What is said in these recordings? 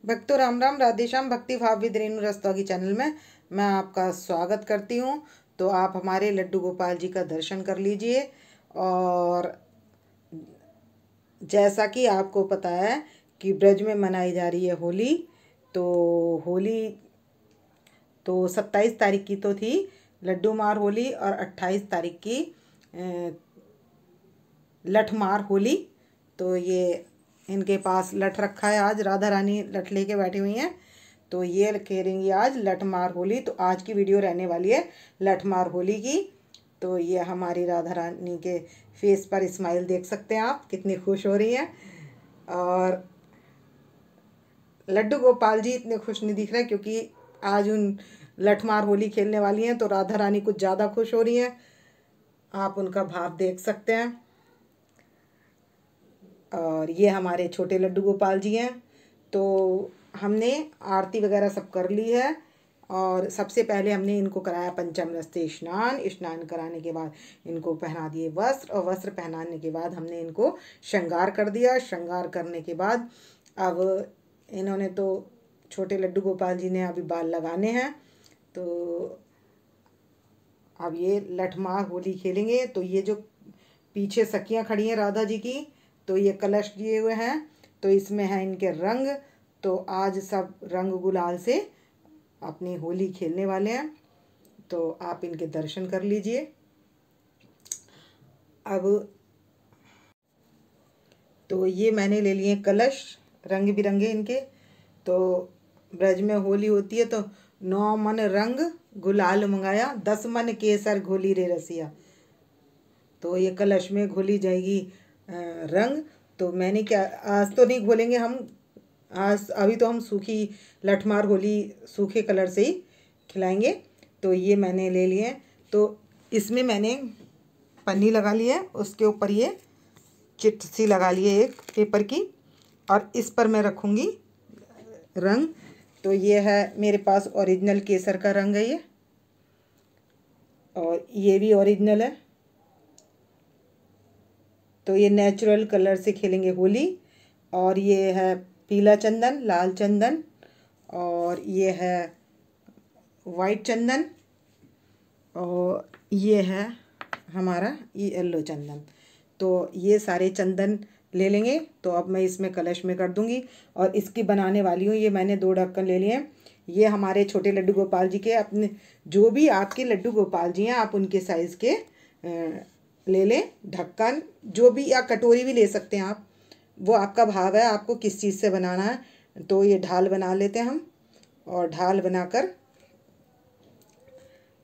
भक्तों राम राम, राधे श्याम। भक्ति भाव विद रेणु रस्तोगी चैनल में मैं आपका स्वागत करती हूँ। तो आप हमारे लड्डू गोपाल जी का दर्शन कर लीजिए। और जैसा कि आपको पता है कि ब्रज में मनाई जा रही है होली। तो होली तो 27 तारीख की तो थी लड्डू मार होली, और 28 तारीख की लठ मार होली। तो ये इनके पास लठ रखा है, आज राधा रानी लठ लेके बैठी हुई हैं। तो ये खेलेंगी आज लठ मार होली। तो आज की वीडियो रहने वाली है लठ मार होली की। तो ये हमारी राधा रानी के फेस पर स्माइल देख सकते हैं आप, कितनी खुश हो रही हैं। और लड्डू गोपाल जी इतने खुश नहीं दिख रहे क्योंकि आज उन लठ मार होली खेलने वाली हैं। तो राधा रानी कुछ ज़्यादा खुश हो रही हैं, आप उनका भाव देख सकते हैं। और ये हमारे छोटे लड्डू गोपाल जी हैं। तो हमने आरती वगैरह सब कर ली है। और सबसे पहले हमने इनको कराया पंचामृत से स्नान कराने के बाद इनको पहना दिए वस्त्र, और वस्त्र पहनाने के बाद हमने इनको श्रृंगार कर दिया। श्रृंगार करने के बाद अब इन्होंने तो छोटे लड्डू गोपाल जी ने अभी बाल लगाने हैं। तो अब ये लठमार होली खेलेंगे। तो ये जो पीछे सखियां खड़ी हैं राधा जी की, तो ये कलश लिए हुए हैं। तो इसमें है इनके रंग। तो आज सब रंग गुलाल से अपनी होली खेलने वाले हैं। तो आप इनके दर्शन कर लीजिए। अब तो ये मैंने ले लिए कलश रंग बिरंगे इनके। तो ब्रज में होली होती है तो 9 मन रंग गुलाल मंगाया, 10 मन केसर घोली रे रसिया। तो ये कलश में घोली जाएगी रंग। तो मैंने क्या, आज तो नहीं घोलेंगे हम, आज अभी तो हम सूखी लठमार होली सूखे कलर से ही खिलाएंगे। तो ये मैंने ले लिए। तो इसमें मैंने पन्नी लगा ली है, उसके ऊपर ये चिट सी लगा ली है एक पेपर की, और इस पर मैं रखूँगी रंग। तो ये है मेरे पास ओरिजिनल केसर का रंग है ये, और ये भी ओरिजिनल है। तो ये नेचुरल कलर से खेलेंगे होली। और ये है पीला चंदन, लाल चंदन, और ये है वाइट चंदन, और ये है हमारा ये येलो चंदन। तो ये सारे चंदन ले लेंगे। तो अब मैं इसमें कलश में कर दूंगी, और इसकी बनाने वाली हूँ। ये मैंने 2 ढक्कन ले लिए हैं। ये हमारे छोटे लड्डू गोपाल जी के, अपने जो भी आपके लड्डू गोपाल जी हैं आप उनके साइज़ के ले लें ढक्कन, जो भी, या कटोरी भी ले सकते हैं आप, वो आपका भाव है आपको किस चीज़ से बनाना है। तो ये ढाल बना लेते हैं हम, और ढाल बनाकर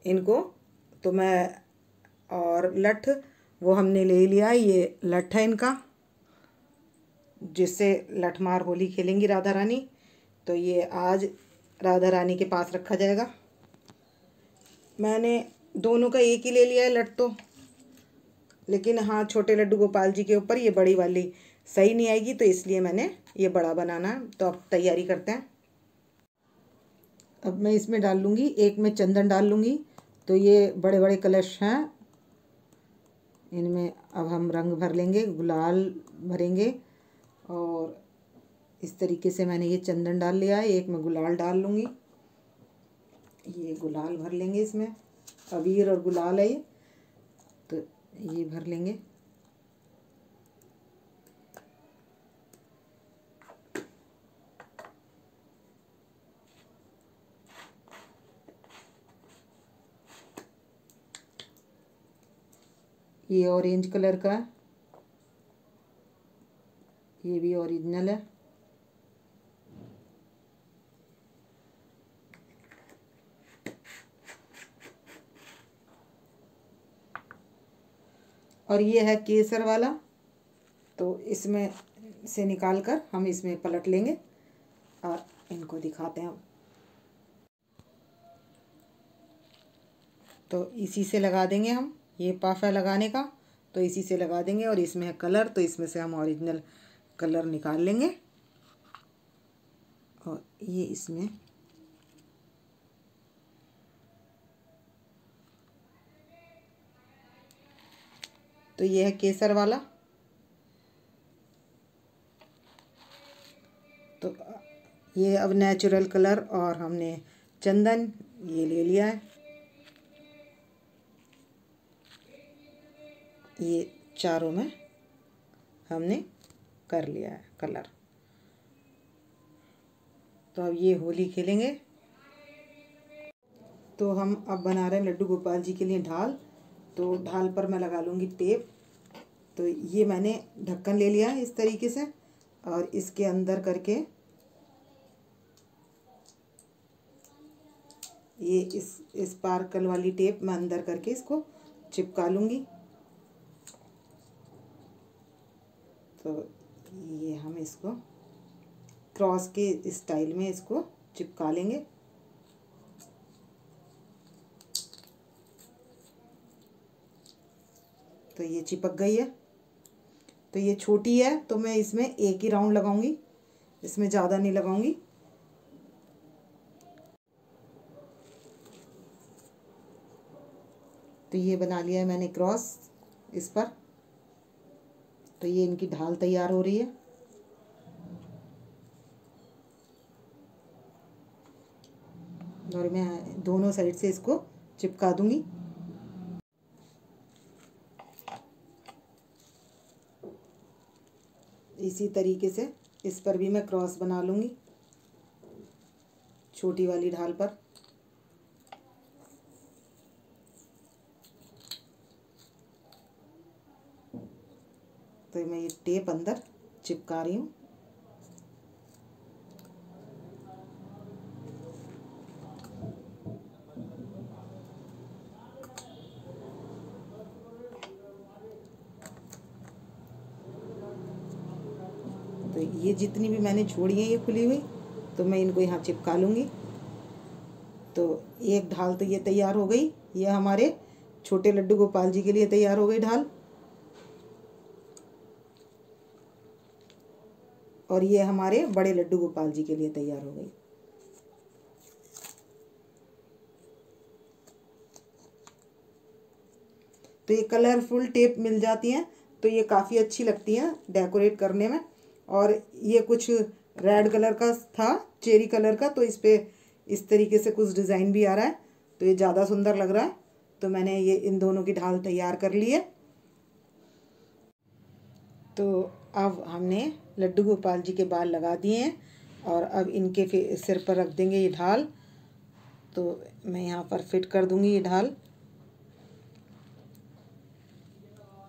इनको, तो मैं, और लठ वो हमने ले लिया। ये लठ है इनका, जिससे लठमार होली खेलेंगी राधा रानी। तो ये आज राधा रानी के पास रखा जाएगा। मैंने दोनों का एक ही ले लिया है लठ तो, लेकिन हाँ छोटे लड्डू गोपाल जी के ऊपर ये बड़ी वाली सही नहीं आएगी, तो इसलिए मैंने ये बड़ा बनाना है। तो अब तैयारी करते हैं। अब मैं इसमें डाल लूँगी, एक में चंदन डाल लूँगी। तो ये बड़े बड़े कलश हैं, इनमें अब हम रंग भर लेंगे, गुलाल भरेंगे। और इस तरीके से मैंने ये चंदन डाल लिया है, एक में गुलाल डाल लूँगी। ये गुलाल भर लेंगे इसमें, अबीर और गुलाल है ये, तो ये भर लेंगे। ये ऑरेंज कलर का है, ये भी ओरिजिनल है। और ये है केसर वाला। तो इसमें से निकाल कर हम इसमें पलट लेंगे और इनको दिखाते हैं। तो इसी से लगा देंगे हम, ये पाफ है लगाने का, तो इसी से लगा देंगे। और इसमें है कलर, तो इसमें से हम ओरिजिनल कलर निकाल लेंगे, और ये इसमें तो ये है केसर वाला। तो ये अब नेचुरल कलर और हमने चंदन ये ले लिया है। ये चारों में हमने कर लिया है कलर। तो अब ये होली खेलेंगे। तो हम अब बना रहे हैं लड्डू गोपाल जी के लिए ढाल। तो ढाल पर मैं लगा लूँगी टेप। तो ये मैंने ढक्कन ले लिया है इस तरीके से, और इसके अंदर करके ये इस स्पार्कल वाली टेप मैं अंदर करके इसको चिपका लूँगी। तो ये हम इसको क्रॉस के स्टाइल में इसको चिपका लेंगे। तो ये चिपक गई है। तो ये छोटी है तो मैं इसमें एक ही राउंड लगाऊंगी, इसमें ज़्यादा नहीं लगाऊंगी। तो ये बना लिया है मैंने क्रॉस इस पर। तो ये इनकी ढाल तैयार हो रही है। और मैं दोनों साइड से इसको चिपका दूंगी। इसी तरीके से इस पर भी मैं क्रॉस बना लूँगी छोटी वाली ढाल पर। तो मैं ये टेप अंदर चिपका रही हूँ। तो ये जितनी भी मैंने छोड़ी है ये खुली हुई, तो मैं इनको यहाँ चिपका लूँगी। तो एक ढाल तो ये तैयार हो गई। ये हमारे छोटे लड्डू गोपाल जी के लिए तैयार हो गई ढाल। और ये हमारे बड़े लड्डू गोपाल जी के लिए तैयार हो गई। तो ये कलरफुल टेप मिल जाती हैं तो ये काफ़ी अच्छी लगती हैं डेकोरेट करने में। और ये कुछ रेड कलर का था, चेरी कलर का, तो इस पे इस तरीके से कुछ डिज़ाइन भी आ रहा है, तो ये ज़्यादा सुंदर लग रहा है। तो मैंने ये इन दोनों की ढाल तैयार कर ली है। तो अब हमने लड्डू गोपाल जी के बाल लगा दिए हैं और अब इनके सिर पर रख देंगे ये ढाल। तो मैं यहाँ पर फिट कर दूँगी ये ढाल।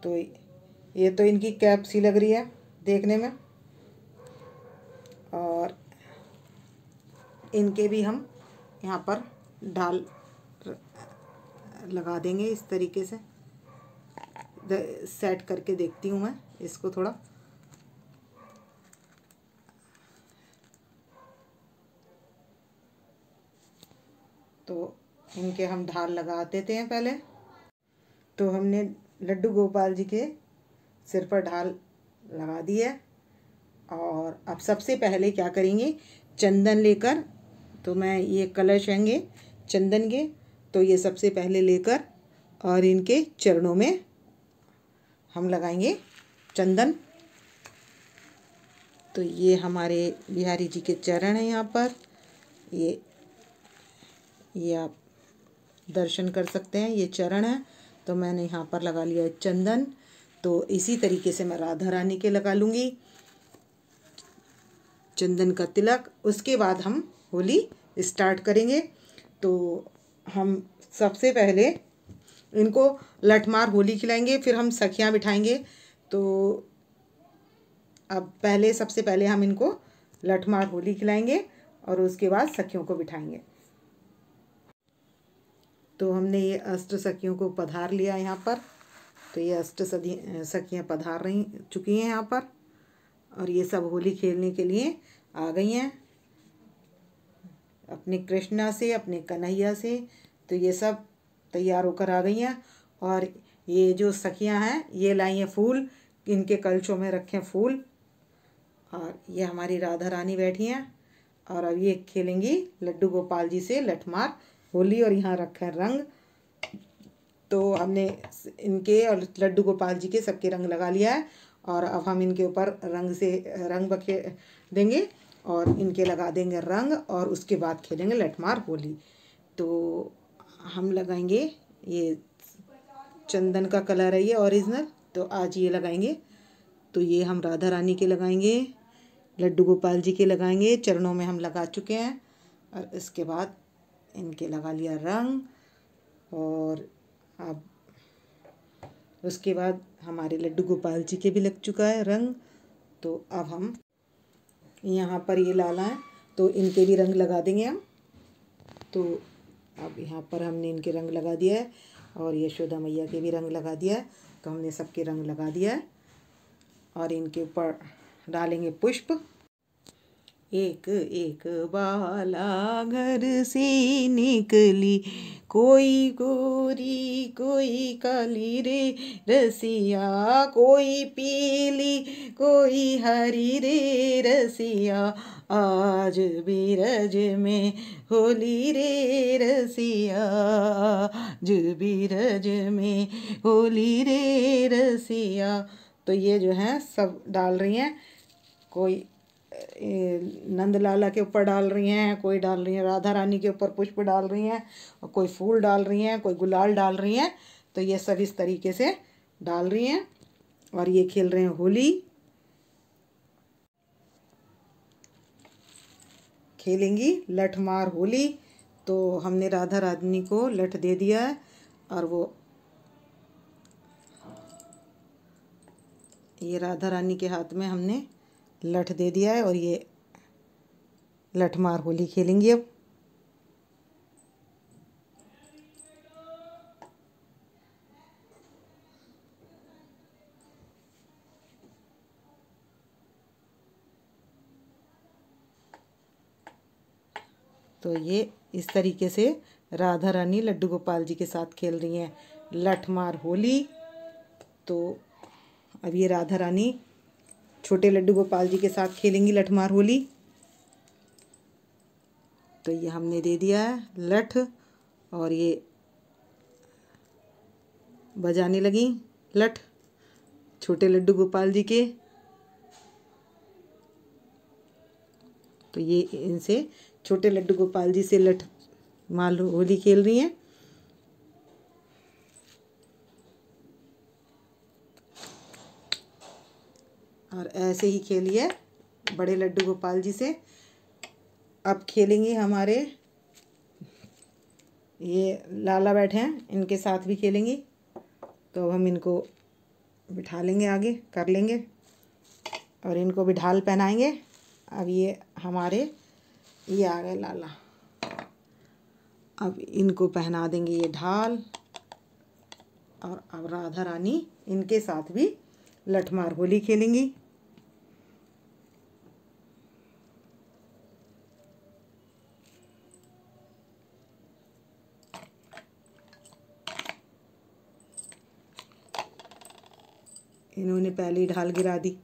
तो ये तो इनकी कैप सी लग रही है देखने में। और इनके भी हम यहाँ पर ढाल लगा देंगे इस तरीके से। सेट करके देखती हूँ मैं इसको थोड़ा। तो इनके हम ढाल लगा देते हैं पहले। तो हमने लड्डू गोपाल जी के सिर पर ढाल लगा दी है। और अब सबसे पहले क्या करेंगे, चंदन लेकर, तो मैं ये कलश हैंगे चंदन के, तो ये सबसे पहले लेकर और इनके चरणों में हम लगाएंगे चंदन। तो ये हमारे बिहारी जी के चरण हैं यहाँ पर। ये आप दर्शन कर सकते हैं, ये चरण है। तो मैंने यहाँ पर लगा लिया है चंदन। तो इसी तरीके से मैं राधा रानी के लगा लूँगी चंदन का तिलक। उसके बाद हम होली स्टार्ट करेंगे। तो हम सबसे पहले इनको लठमार होली खिलाएंगे, फिर हम सखियाँ बिठाएंगे। तो अब सबसे पहले हम इनको लठमार होली खिलाएंगे और उसके बाद सखियों को बिठाएंगे। तो हमने ये अष्ट सखियों को पधार लिया यहाँ पर। तो ये अष्ट सखियाँ पधार चुकी हैं यहाँ पर, और ये सब होली खेलने के लिए आ गई हैं अपने कृष्णा से, अपने कन्हैया से। तो ये सब तैयार होकर आ गई हैं। और ये जो सखियां हैं ये लाई हैं फूल, इनके कलशों में रखे फूल। और ये हमारी राधा रानी बैठी हैं और अब ये खेलेंगी लड्डू गोपाल जी से लठमार होली। और यहाँ रखा है रंग। तो हमने इनके और लड्डू गोपाल जी के सबके रंग लगा लिया है। और अब हम इनके ऊपर रंग बखेर देंगे और इनके लगा देंगे रंग और उसके बाद खेलेंगे लठमार होली। तो हम लगाएंगे, ये चंदन का कलर है ये ओरिजिनल, तो आज ये लगाएंगे। तो ये हम राधा रानी के लगाएंगे, लड्डू गोपाल जी के लगाएंगे, चरणों में हम लगा चुके हैं। और इसके बाद इनके लगा लिया रंग, और अब उसके बाद हमारे लड्डू गोपाल जी के भी लग चुका है रंग। तो अब हम यहाँ पर ये लाला है तो इनके भी रंग लगा देंगे हम। तो अब यहाँ पर हमने इनके रंग लगा दिया है और यशोदा मैया के भी रंग लगा दिया है। तो हमने सबके रंग लगा दिया है और इनके ऊपर डालेंगे पुष्प। एक एक बाला घर से निकली, कोई गोरी कोई काली रे रसिया, कोई पीली कोई हरी रे रसिया, आज बिरज में होली रे रसिया, आज बिरज में होली रे रसिया। तो ये जो है सब डाल रही हैं, कोई नंद लाला के ऊपर डाल रही हैं, कोई डाल रही हैं राधा रानी के ऊपर पुष्प डाल रही हैं, और कोई फूल डाल रही हैं, कोई गुलाल डाल रही हैं। तो ये सब इस तरीके से डाल रही हैं और ये खेल रहे हैं होली, खेलेंगी लठमार होली। तो हमने राधा रानी को लठ दे दिया है और वो ये राधा रानी के हाथ में हमने लठ दे दिया है और ये लठमार होली खेलेंगी अब। तो ये इस तरीके से राधा रानी लड्डू गोपाल जी के साथ खेल रही हैं लठमार होली। तो अब ये राधा रानी छोटे लड्डू गोपाल जी के साथ खेलेंगी लठमार होली। तो ये हमने दे दिया है लठ और ये बजाने लगी लठ छोटे लड्डू गोपाल जी के। तो ये इनसे छोटे लड्डू गोपाल जी से लठ मार होली खेल रही हैं। और ऐसे ही खेलिए बड़े लड्डू गोपाल जी से। अब खेलेंगे हमारे ये लाला बैठे हैं, इनके साथ भी खेलेंगी। तो अब हम इनको बिठा लेंगे, आगे कर लेंगे और इनको भी ढाल पहनाएंगे। अब ये हमारे ये आ गए लाला, अब इनको पहना देंगे ये ढाल। और अब राधा रानी इनके साथ भी लठमार होली खेलेंगी। इन्होंने पहले ही ढाल गिरा दी,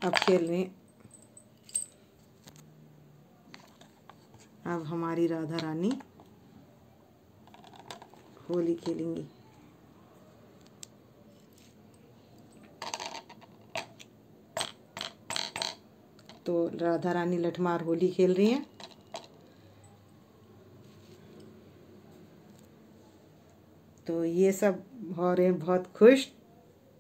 अब खेल रहे हैं। अब हमारी राधा रानी होली खेलेंगी। तो राधा रानी लठमार होली खेल रही हैं। तो ये सब हो रहे हैं बहुत खुश।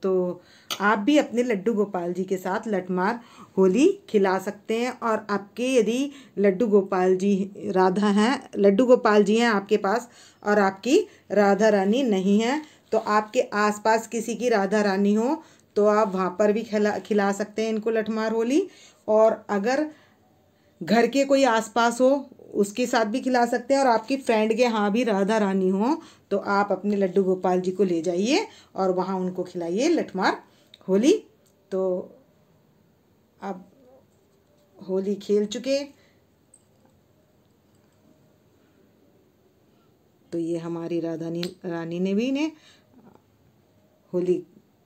तो आप भी अपने लड्डू गोपाल जी के साथ लठमार होली खिला सकते हैं। और आपके यदि लड्डू गोपाल जी राधा हैं, लड्डू गोपाल जी हैं आपके पास और आपकी राधा रानी नहीं है, तो आपके आसपास किसी की राधा रानी हो तो आप वहाँ पर भी खिला सकते हैं इनको लठमार होली। और अगर घर के कोई आसपास हो उसके साथ भी खिला सकते हैं। और आपकी फ्रेंड के यहाँ भी राधा रानी हो तो आप अपने लड्डू गोपाल जी को ले जाइए और वहाँ उनको खिलाइए लठमार होली। तो अब होली खेल चुके, तो ये हमारी रानी ने भी ने होली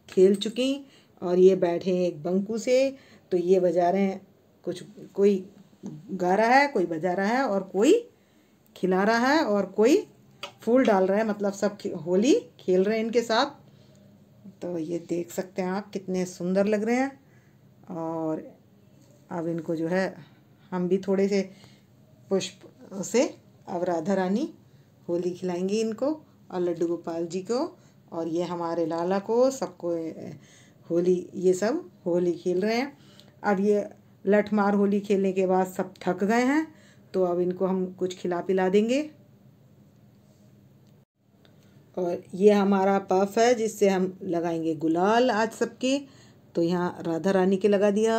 खेल चुकी और ये बैठे हैं एक बंकू से। तो ये बजा रहे हैं, कुछ कोई गा रहा है, कोई बजा रहा है और कोई खिला रहा है और कोई फूल डाल रहा है। मतलब सब होली खेल रहे हैं इनके साथ। तो ये देख सकते हैं आप कितने सुंदर लग रहे हैं। और अब इनको जो है हम भी थोड़े से पुष्प से अब राधा रानी होली खिलाएंगी इनको और लड्डू गोपाल जी को और ये हमारे लाला को सबको होली, ये सब होली खेल रहे हैं। अब ये लठमार होली खेलने के बाद सब थक गए हैं तो अब इनको हम कुछ खिला पिला देंगे। और ये हमारा पफ है जिससे हम लगाएंगे गुलाल आज सबके। तो यहाँ राधा रानी के लगा दिया,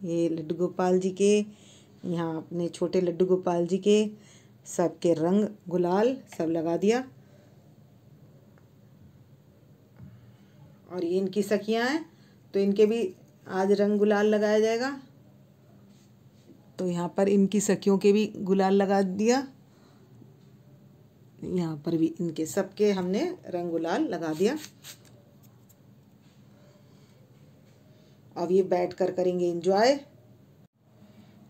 ये लड्डू गोपाल जी के, यहाँ अपने छोटे लड्डू गोपाल जी के, सबके रंग गुलाल सब लगा दिया। और ये इनकी सखियाँ हैं तो इनके भी आज रंग गुलाल लगाया जाएगा। तो यहाँ पर इनकी सखियों के भी गुलाल लगा दिया, यहाँ पर भी इनके सबके हमने रंग गुलाल लगा दिया। अब ये बैठ कर करेंगे एंजॉय।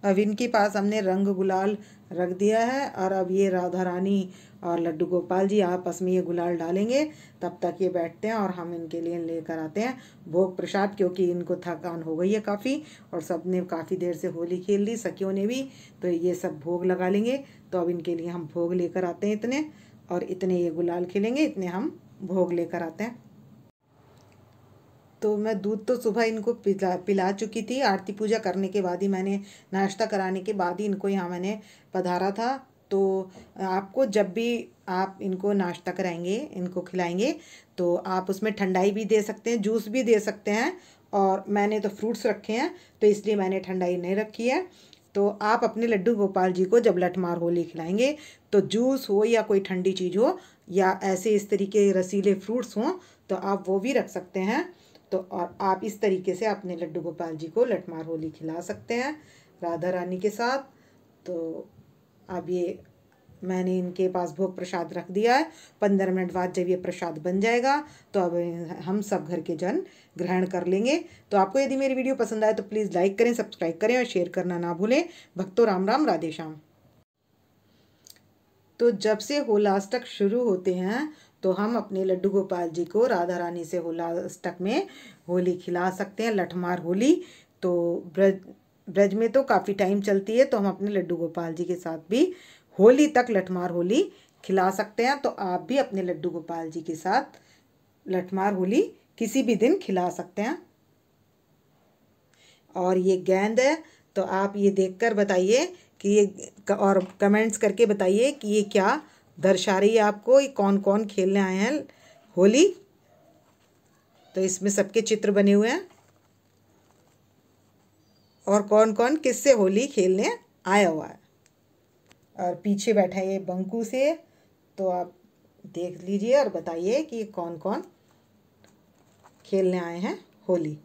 अब इनके पास हमने रंग गुलाल रख दिया है और अब ये राधा रानी और लड्डू गोपाल जी आपस में ये गुलाल डालेंगे। तब तक ये बैठते हैं और हम इनके लिए लेकर आते हैं भोग प्रसाद, क्योंकि इनको थकान हो गई है काफ़ी और सब ने काफ़ी देर से होली खेल ली, सखियों ने भी, तो ये सब भोग लगा लेंगे। तो अब इनके लिए हम भोग लेकर आते हैं इतने, और इतने ये गुलाल खेलेंगे, इतने हम भोग लेकर आते हैं। तो मैं दूध तो सुबह इनको पिला चुकी थी, आरती पूजा करने के बाद ही, मैंने नाश्ता कराने के बाद ही इनको यहाँ मैंने पधारा था। तो आपको जब भी आप इनको नाश्ता कराएंगे, इनको खिलाएंगे, तो आप उसमें ठंडाई भी दे सकते हैं, जूस भी दे सकते हैं। और मैंने तो फ्रूट्स रखे हैं तो इसलिए मैंने ठंडाई नहीं रखी है। तो आप अपने लड्डू गोपाल जी को जब लठमार होली खिलाएंगे तो जूस हो या कोई ठंडी चीज़ हो या ऐसे इस तरीके रसीले फ्रूट्स हों तो आप वो भी रख सकते हैं। तो और आप इस तरीके से अपने लड्डू गोपाल जी को लठमार होली खिला सकते हैं राधा रानी के साथ। तो अब ये मैंने इनके पास भोग प्रसाद रख दिया है। 15 मिनट बाद जब ये प्रसाद बन जाएगा तो अब हम सब घर के जन ग्रहण कर लेंगे। तो आपको यदि मेरी वीडियो पसंद आए तो प्लीज़ लाइक करें, सब्सक्राइब करें और शेयर करना ना भूलें। भक्तों राम राम, राधे श्याम। तो जब से होलाष्टक शुरू होते हैं तो हम अपने लड्डू गोपाल जी को राधा रानी से होलाष्टक में होली खिला सकते हैं, लठमार होली। तो ब्रज में तो काफ़ी टाइम चलती है, तो हम अपने लड्डू गोपाल जी के साथ भी होली तक लठमार होली खिला सकते हैं। तो आप भी अपने लड्डू गोपाल जी के साथ लठमार होली किसी भी दिन खिला सकते हैं। और ये गेंद है, तो आप ये देखकर बताइए कि ये, और कमेंट्स करके बताइए कि ये क्या दर्शा रही है आपको, ये कौन कौन खेलने आए हैं होली। तो इसमें सबके चित्र बने हुए हैं और कौन कौन किससे होली खेलने आया हुआ है। और पीछे बैठा है ये बंकू से, तो आप देख लीजिए और बताइए कि कौन कौन खेलने आए हैं होली।